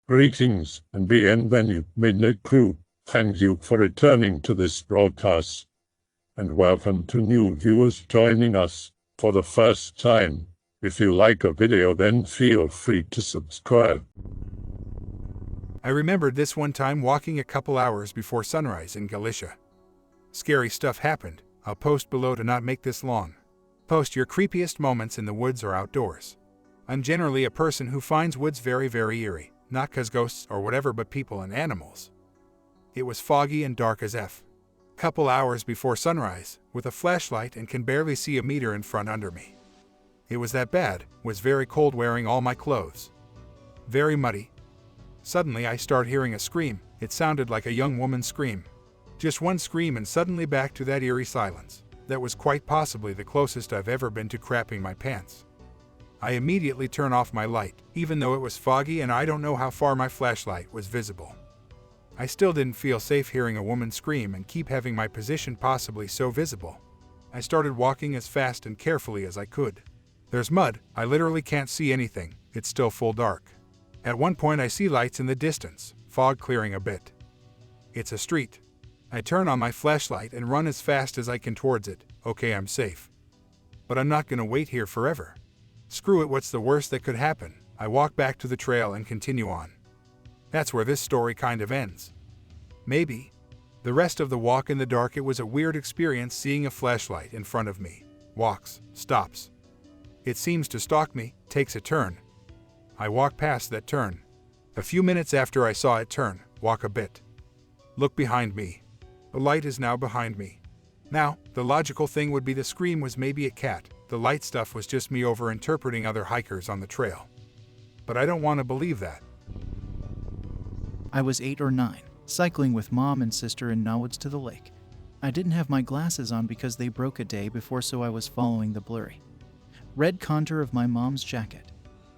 Greetings and bienvenue, Midnight Crew. Thank you for returning to this broadcast. And welcome to new viewers joining us for the first time. If you like a video, then feel free to subscribe. I remembered this one time walking a couple hours before sunrise in Galicia. Scary stuff happened. I'll post below to not make this long. Post your creepiest moments in the woods or outdoors. I'm generally a person who finds woods very, very eerie. Not 'cause ghosts or whatever, but people and animals. It was foggy and dark as F. Couple hours before sunrise, with a flashlight and can barely see a meter in front under me. It was that bad, was very cold wearing all my clothes. Very muddy. Suddenly I start hearing a scream. It sounded like a young woman's scream. Just one scream and suddenly back to that eerie silence. That was quite possibly the closest I've ever been to crapping my pants. I immediately turn off my light, even though it was foggy and I don't know how far my flashlight was visible. I still didn't feel safe hearing a woman scream and keep having my position possibly so visible. I started walking as fast and carefully as I could. There's mud, I literally can't see anything, it's still full dark. At one point I see lights in the distance, fog clearing a bit. It's a street. I turn on my flashlight and run as fast as I can towards it. Okay, I'm safe. But I'm not gonna wait here forever. Screw it, what's the worst that could happen? I walk back to the trail and continue on. That's where this story kind of ends. Maybe. The rest of the walk in the dark, it was a weird experience seeing a flashlight in front of me. Walks, stops. It seems to stalk me, takes a turn. I walk past that turn. A few minutes after I saw it turn, walk a bit. Look behind me. The light is now behind me. Now, the logical thing would be the scream was maybe a cat. The light stuff was just me over-interpreting other hikers on the trail. But I don't want to believe that. I was 8 or 9, cycling with mom and sister in Innawoods to the lake. I didn't have my glasses on because they broke a day before, so I was following the blurry red contour of my mom's jacket.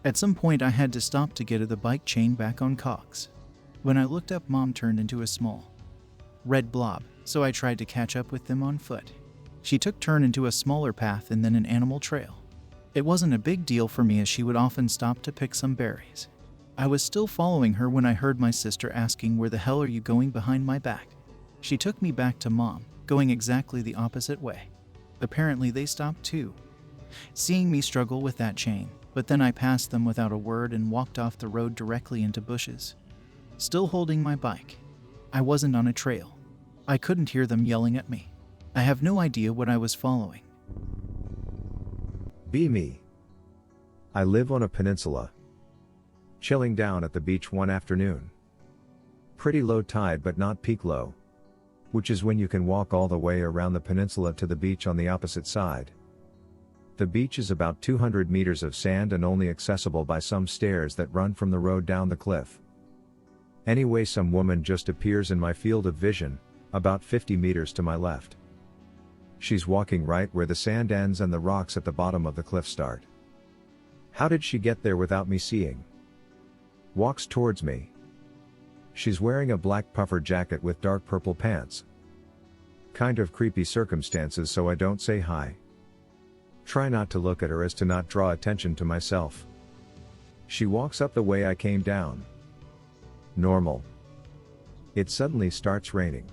At some point I had to stop to get the bike chain back on cogs. When I looked up, mom turned into a small red blob, so I tried to catch up with them on foot. She took turn into a smaller path and then an animal trail. It wasn't a big deal for me as she would often stop to pick some berries. I was still following her when I heard my sister asking, "Where the hell are you going behind my back?" She took me back to mom, going exactly the opposite way. Apparently they stopped too, seeing me struggle with that chain, but then I passed them without a word and walked off the road directly into bushes, still holding my bike. I wasn't on a trail. I couldn't hear them yelling at me. I have no idea what I was following. Be me. I live on a peninsula. Chilling down at the beach one afternoon. Pretty low tide but not peak low. Which is when you can walk all the way around the peninsula to the beach on the opposite side. The beach is about 200 meters of sand and only accessible by some stairs that run from the road down the cliff. Anyway, some woman just appears in my field of vision, about 50 meters to my left. She's walking right where the sand ends and the rocks at the bottom of the cliff start. How did she get there without me seeing? Walks towards me. She's wearing a black puffer jacket with dark purple pants. Kind of creepy circumstances, so I don't say hi. Try not to look at her as to not draw attention to myself. She walks up the way I came down. Normal. It suddenly starts raining.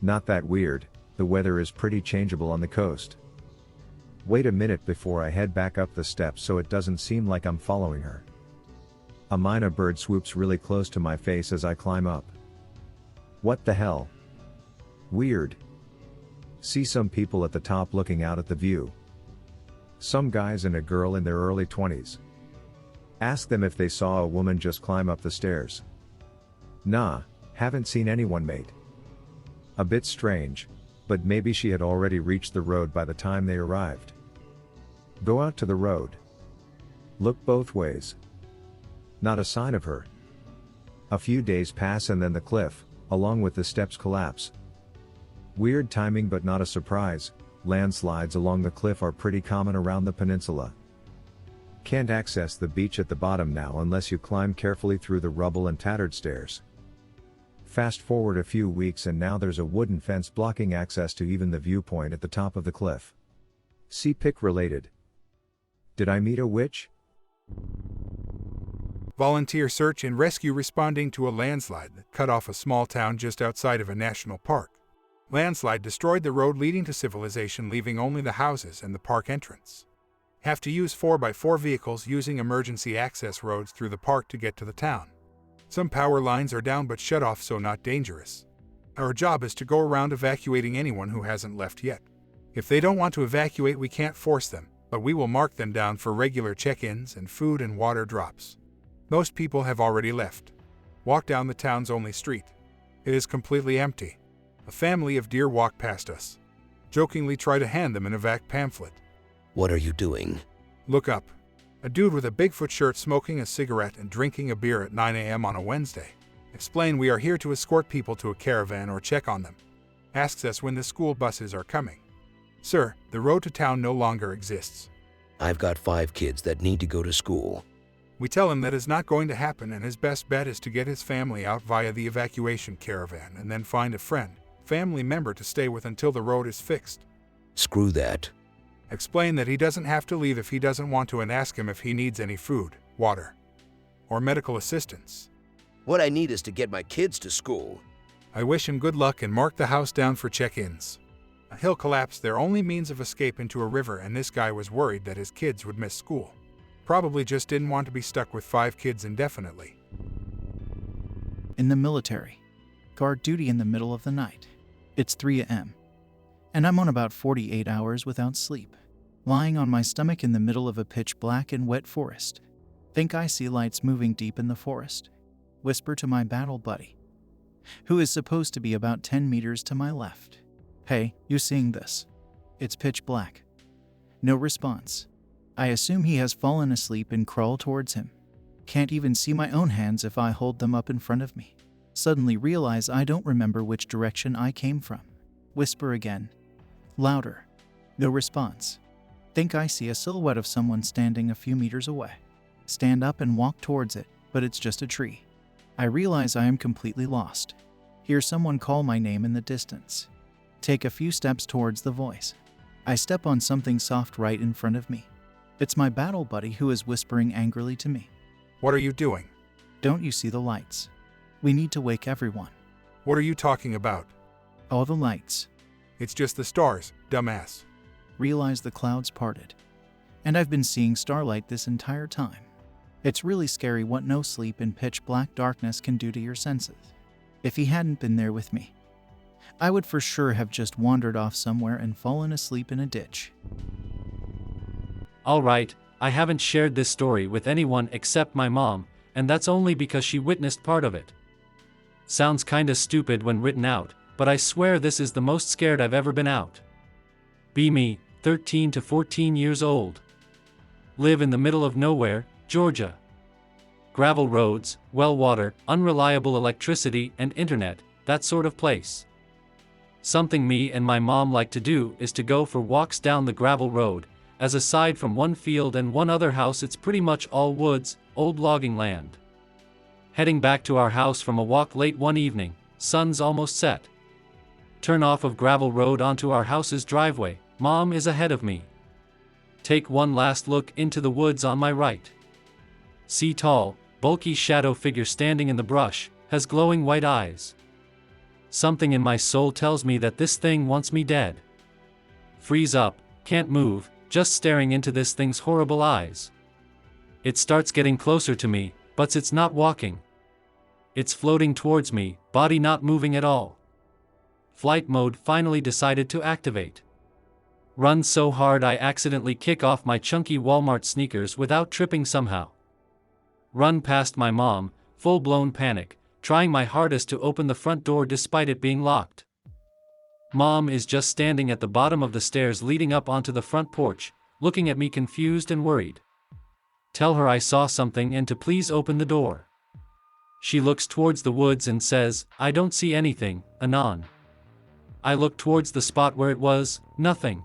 Not that weird. The weather is pretty changeable on the coast. Wait a minute before I head back up the steps so it doesn't seem like I'm following her. A myna bird swoops really close to my face as I climb up. What the hell? Weird. See some people at the top looking out at the view. Some guys and a girl in their early 20s. Ask them if they saw a woman just climb up the stairs. Nah, haven't seen anyone, mate. A bit strange. But maybe she had already reached the road by the time they arrived. Go out to the road. Look both ways. Not a sign of her. A few days pass and then the cliff, along with the steps, collapse. Weird timing but not a surprise. Landslides along the cliff are pretty common around the peninsula. Can't access the beach at the bottom now unless you climb carefully through the rubble and tattered stairs. Fast forward a few weeks and now there's a wooden fence blocking access to even the viewpoint at the top of the cliff. See pic related. Did I meet a witch? Volunteer search and rescue responding to a landslide that cut off a small town just outside of a national park. Landslide destroyed the road leading to civilization, leaving only the houses and the park entrance. Have to use 4x4 vehicles using emergency access roads through the park to get to the town. Some power lines are down but shut off, so not dangerous. Our job is to go around evacuating anyone who hasn't left yet. If they don't want to evacuate, we can't force them, but we will mark them down for regular check-ins and food and water drops. Most people have already left. Walk down the town's only street. It is completely empty. A family of deer walk past us. Jokingly try to hand them an evac pamphlet. What are you doing? Look up. A dude with a Bigfoot shirt smoking a cigarette and drinking a beer at 9 a.m. on a Wednesday. Explain we are here to escort people to a caravan or check on them. Asks us when the school buses are coming. Sir, the road to town no longer exists. I've got 5 kids that need to go to school. We tell him that is not going to happen, and his best bet is to get his family out via the evacuation caravan and then find a family member to stay with until the road is fixed. Screw that. Explain that he doesn't have to leave if he doesn't want to, and ask him if he needs any food, water, or medical assistance. What I need is to get my kids to school. I wish him good luck and mark the house down for check-ins. A hill collapsed, their only means of escape into a river, and this guy was worried that his kids would miss school. Probably just didn't want to be stuck with 5 kids indefinitely. In the military. Guard duty in the middle of the night. It's 3 a.m. and I'm on about 48 hours without sleep, lying on my stomach in the middle of a pitch black and wet forest. Think I see lights moving deep in the forest. Whisper to my battle buddy, who is supposed to be about 10 meters to my left. Hey, you seeing this? It's pitch black. No response. I assume he has fallen asleep and crawl towards him. Can't even see my own hands if I hold them up in front of me. Suddenly realize I don't remember which direction I came from. Whisper again. Louder. No response. Think I see a silhouette of someone standing a few meters away. Stand up and walk towards it, but it's just a tree. I realize I am completely lost. Hear someone call my name in the distance. Take a few steps towards the voice. I step on something soft right in front of me. It's my battle buddy who is whispering angrily to me. What are you doing? Don't you see the lights? We need to wake everyone. What are you talking about? All the lights. It's just the stars, dumbass. Realize the clouds parted. And I've been seeing Starlight this entire time. It's really scary what no sleep in pitch black darkness can do to your senses. If he hadn't been there with me, I would for sure have just wandered off somewhere and fallen asleep in a ditch. Alright, I haven't shared this story with anyone except my mom, and that's only because she witnessed part of it. Sounds kinda stupid when written out, but I swear this is the most scared I've ever been out. Be me, 13 to 14 years old. Live in the middle of nowhere, Georgia. Gravel roads, well water, unreliable electricity and internet, that sort of place. Something me and my mom like to do is to go for walks down the gravel road, as aside from one field and one other house it's pretty much all woods, old logging land. Heading back to our house from a walk late one evening, sun's almost set. Turn off of gravel road onto our house's driveway, mom is ahead of me. Take one last look into the woods on my right. See tall, bulky shadow figure standing in the brush, has glowing white eyes. Something in my soul tells me that this thing wants me dead. Freeze up, can't move, just staring into this thing's horrible eyes. It starts getting closer to me, but it's not walking. It's floating towards me, body not moving at all. Flight mode finally decided to activate. Run so hard I accidentally kick off my chunky Walmart sneakers without tripping somehow. Run past my mom, full-blown panic, trying my hardest to open the front door despite it being locked. Mom is just standing at the bottom of the stairs leading up onto the front porch, looking at me confused and worried. Tell her I saw something and to please open the door. She looks towards the woods and says, I don't see anything, Anon. I look towards the spot where it was, nothing.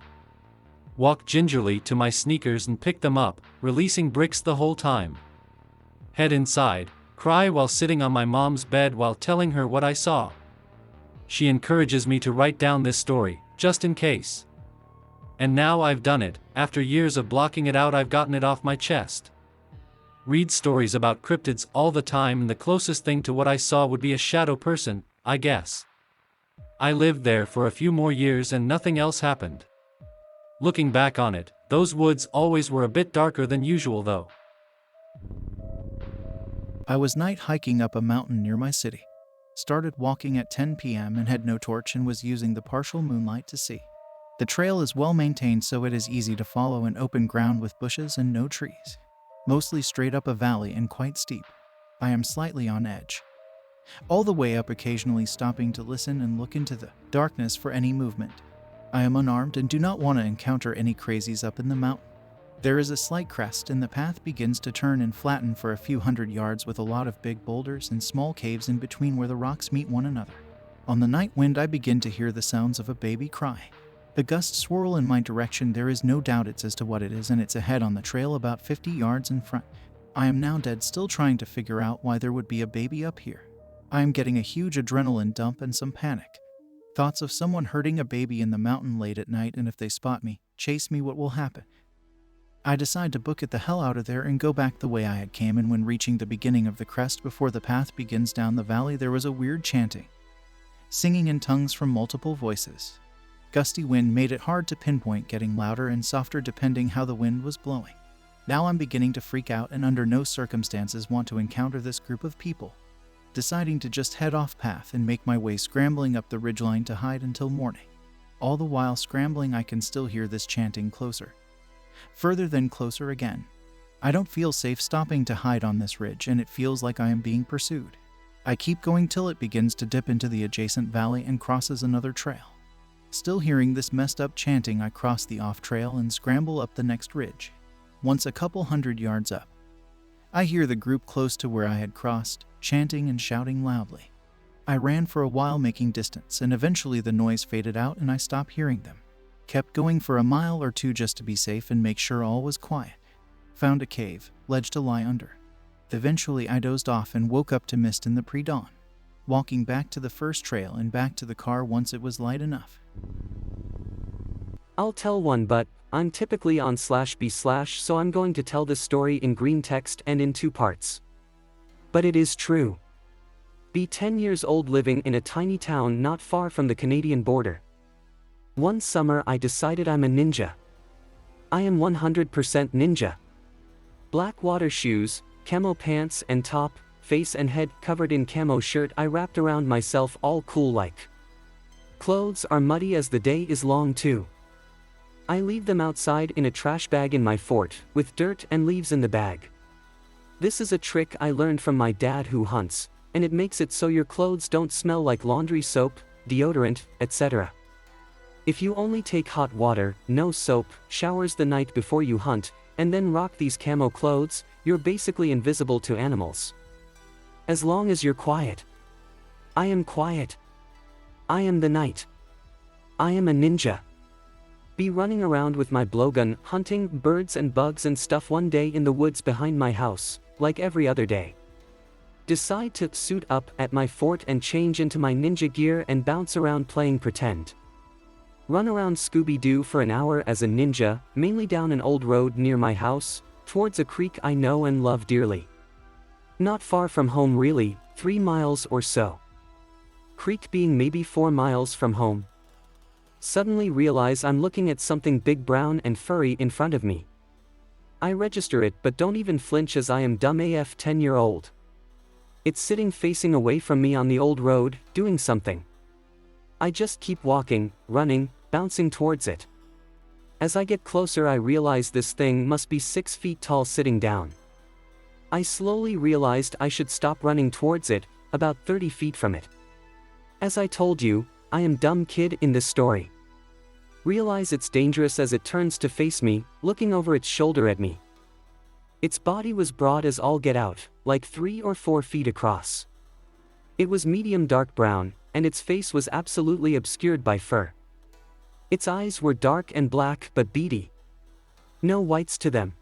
Walk gingerly to my sneakers and pick them up, releasing bricks the whole time. Head inside, cry while sitting on my mom's bed while telling her what I saw. She encourages me to write down this story, just in case. And now I've done it, after years of blocking it out I've gotten it off my chest. read stories about cryptids all the time, and the closest thing to what I saw would be a shadow person, I guess. I lived there for a few more years and nothing else happened. Looking back on it, those woods always were a bit darker than usual though. I was night hiking up a mountain near my city. Started walking at 10 p.m. and had no torch and was using the partial moonlight to see. The trail is well maintained, so it is easy to follow in open ground with bushes and no trees. Mostly straight up a valley and quite steep. I am slightly on edge. All the way up, occasionally stopping to listen and look into the darkness for any movement. I am unarmed and do not want to encounter any crazies up in the mountain. There is a slight crest and the path begins to turn and flatten for a few hundred yards with a lot of big boulders and small caves in between where the rocks meet one another. On the night wind I begin to hear the sounds of a baby cry. The gusts swirl in my direction. There is no doubt it's as to what it is, and it's ahead on the trail about 50 yards in front. I am now dead still trying to figure out why there would be a baby up here. I am getting a huge adrenaline dump and some panic. Thoughts of someone hurting a baby in the mountain late at night, and if they spot me, chase me, what will happen? I decide to book it the hell out of there and go back the way I had came, and when reaching the beginning of the crest before the path begins down the valley, there was a weird chanting. Singing in tongues from multiple voices. Gusty wind made it hard to pinpoint, getting louder and softer depending how the wind was blowing. Now I'm beginning to freak out and under no circumstances want to encounter this group of people. Deciding to just head off path and make my way scrambling up the ridgeline to hide until morning. All the while scrambling, I can still hear this chanting closer. Further than closer again. I don't feel safe stopping to hide on this ridge, and it feels like I am being pursued. I keep going till it begins to dip into the adjacent valley and crosses another trail. Still hearing this messed up chanting, I cross the off trail and scramble up the next ridge. Once a couple hundred yards up, I hear the group close to where I had crossed, chanting and shouting loudly. I ran for a while making distance, and eventually the noise faded out and I stopped hearing them. Kept going for a mile or two just to be safe and make sure all was quiet. Found a cave, ledge to lie under. Eventually I dozed off and woke up to mist in the pre-dawn. Walking back to the first trail and back to the car once it was light enough. I'll tell one, but I'm typically on /b/, so I'm going to tell this story in green text and in 2 parts. But it is true. Be 10 years old living in a tiny town not far from the Canadian border. One summer I decided I'm a ninja. I am 100% ninja. Black water shoes, camo pants and top, face and head covered in camo shirt I wrapped around myself, all cool like. Clothes are muddy as the day is long too. I leave them outside in a trash bag in my fort, with dirt and leaves in the bag. This is a trick I learned from my dad who hunts, and it makes it so your clothes don't smell like laundry soap, deodorant, etc. If you only take hot water, no soap, showers the night before you hunt, and then rock these camo clothes, you're basically invisible to animals. As long as you're quiet. I am quiet. I am the night. I am a ninja. Be running around with my blowgun, hunting birds and bugs and stuff one day in the woods behind my house, like every other day. Decide to suit up at my fort and change into my ninja gear and bounce around playing pretend. Run around Scooby-Doo for an hour as a ninja, mainly down an old road near my house, towards a creek I know and love dearly. Not far from home really, 3 miles or so. Creek being maybe 4 miles from home. Suddenly realize I'm looking at something big, brown and furry in front of me. I register it but don't even flinch as I am dumb AF 10-year-old. It's sitting facing away from me on the old road, doing something. I just keep walking, running, bouncing towards it. As I get closer I realize this thing must be 6 feet tall sitting down. I slowly realized I should stop running towards it, about 30 feet from it. As I told you, I am dumb kid in this story. Realize it's dangerous as it turns to face me, looking over its shoulder at me. Its body was broad as all get out, like 3 or 4 feet across. It was medium dark brown, and its face was absolutely obscured by fur. Its eyes were dark and black but beady. No whites to them.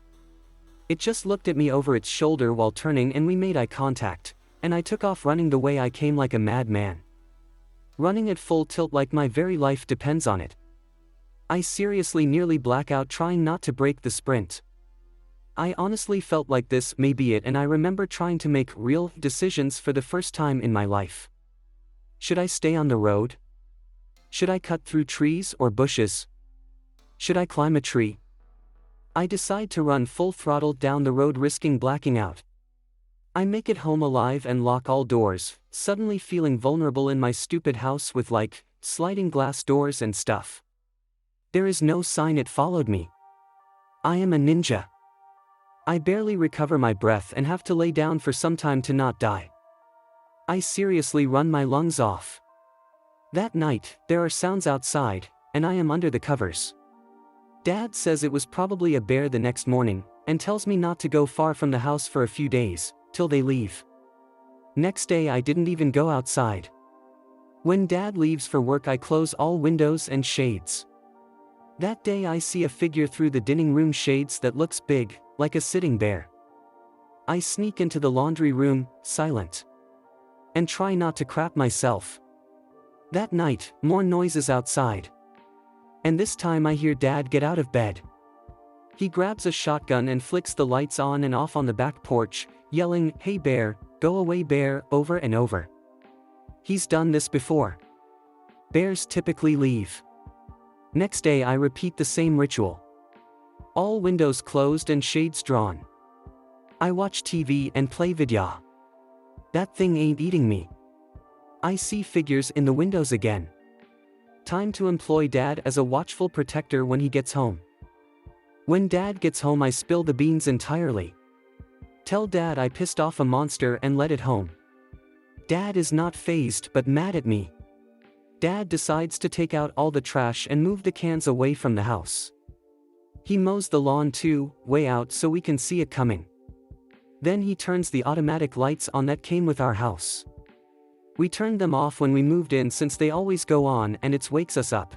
It just looked at me over its shoulder while turning, and we made eye contact, and I took off running the way I came like a madman. Running at full tilt like my very life depends on it. I seriously nearly black out trying not to break the sprint. I honestly felt like this may be it, and I remember trying to make real decisions for the first time in my life. Should I stay on the road? Should I cut through trees or bushes? Should I climb a tree? I decide to run full throttle down the road, risking blacking out. I make it home alive and lock all doors, suddenly feeling vulnerable in my stupid house with sliding glass doors and stuff. There is no sign it followed me. I am a ninja. I barely recover my breath and have to lay down for some time to not die. I seriously run my lungs off. That night, there are sounds outside, and I am under the covers. Dad says it was probably a bear the next morning, and tells me not to go far from the house for a few days, till they leave. Next day I didn't even go outside. When Dad leaves for work, I close all windows and shades. That day I see a figure through the dining room shades that looks big, like a sitting bear. I sneak into the laundry room, silent, and try not to crap myself. That night, more noises outside. And this time I hear Dad get out of bed. He grabs a shotgun and flicks the lights on and off on the back porch, yelling, "Hey bear, go away bear," over and over. He's done this before. Bears typically leave. Next day I repeat the same ritual. All windows closed and shades drawn. I watch TV and play video. That thing ain't eating me. I see figures in the windows again. Time to employ Dad as a watchful protector when he gets home. When Dad gets home I spill the beans entirely. Tell Dad I pissed off a monster and let it home. Dad is not fazed but mad at me. Dad decides to take out all the trash and move the cans away from the house. He mows the lawn too, way out so we can see it coming. Then he turns the automatic lights on that came with our house. We turned them off when we moved in since they always go on and it wakes us up.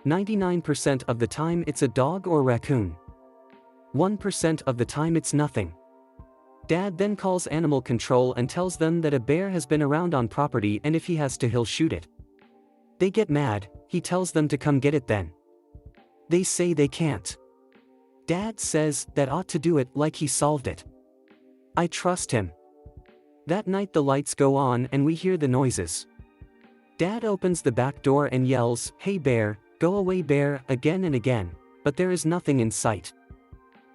99% of the time it's a dog or raccoon. 1% of the time it's nothing. Dad then calls animal control and tells them that a bear has been around on property and if he has to he'll shoot it. They get mad, he tells them to come get it then. They say they can't. Dad says that ought to do it like he solved it. I trust him. That night the lights go on and we hear the noises. Dad opens the back door and yells, "Hey bear, go away bear," again and again, but there is nothing in sight.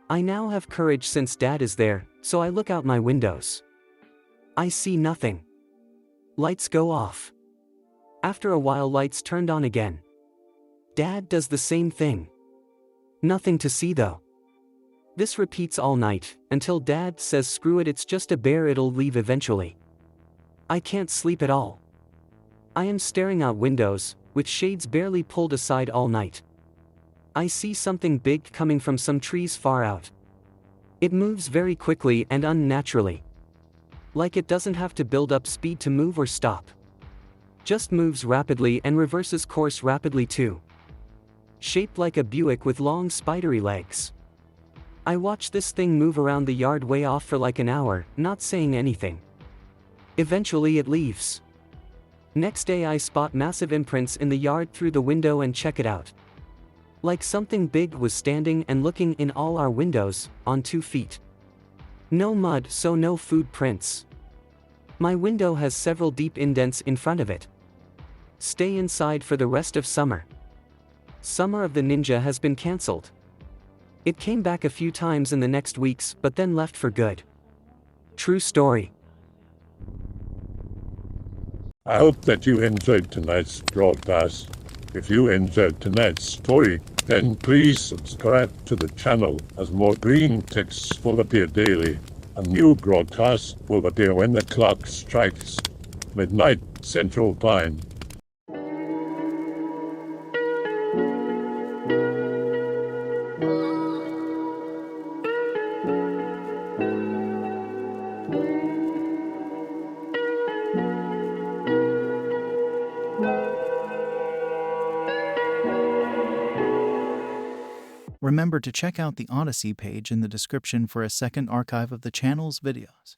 I now have courage since Dad is there, so I look out my windows. I see nothing. Lights go off. After a while lights turned on again. Dad does the same thing. Nothing to see though. This repeats all night, until Dad says screw it, it's just a bear, it'll leave eventually. I can't sleep at all. I am staring out windows, with shades barely pulled aside all night. I see something big coming from some trees far out. It moves very quickly and unnaturally. Like it doesn't have to build up speed to move or stop. Just moves rapidly and reverses course rapidly too. Shaped like a Buick with long spidery legs. I watch this thing move around the yard way off for like an hour, not saying anything. Eventually it leaves. Next day I spot massive imprints in the yard through the window and check it out. Like something big was standing and looking in all our windows, on 2 feet. No mud, so no food prints. My window has several deep indents in front of it. Stay inside for the rest of summer. Summer of the Ninja has been cancelled. It came back a few times in the next weeks but then left for good. True story. I hope that you enjoyed tonight's broadcast. If you enjoyed tonight's story, then please subscribe to the channel as more green texts will appear daily. A new broadcast will appear when the clock strikes midnight Central Time. Remember to check out the Odyssey page in the description for a second archive of the channel's videos.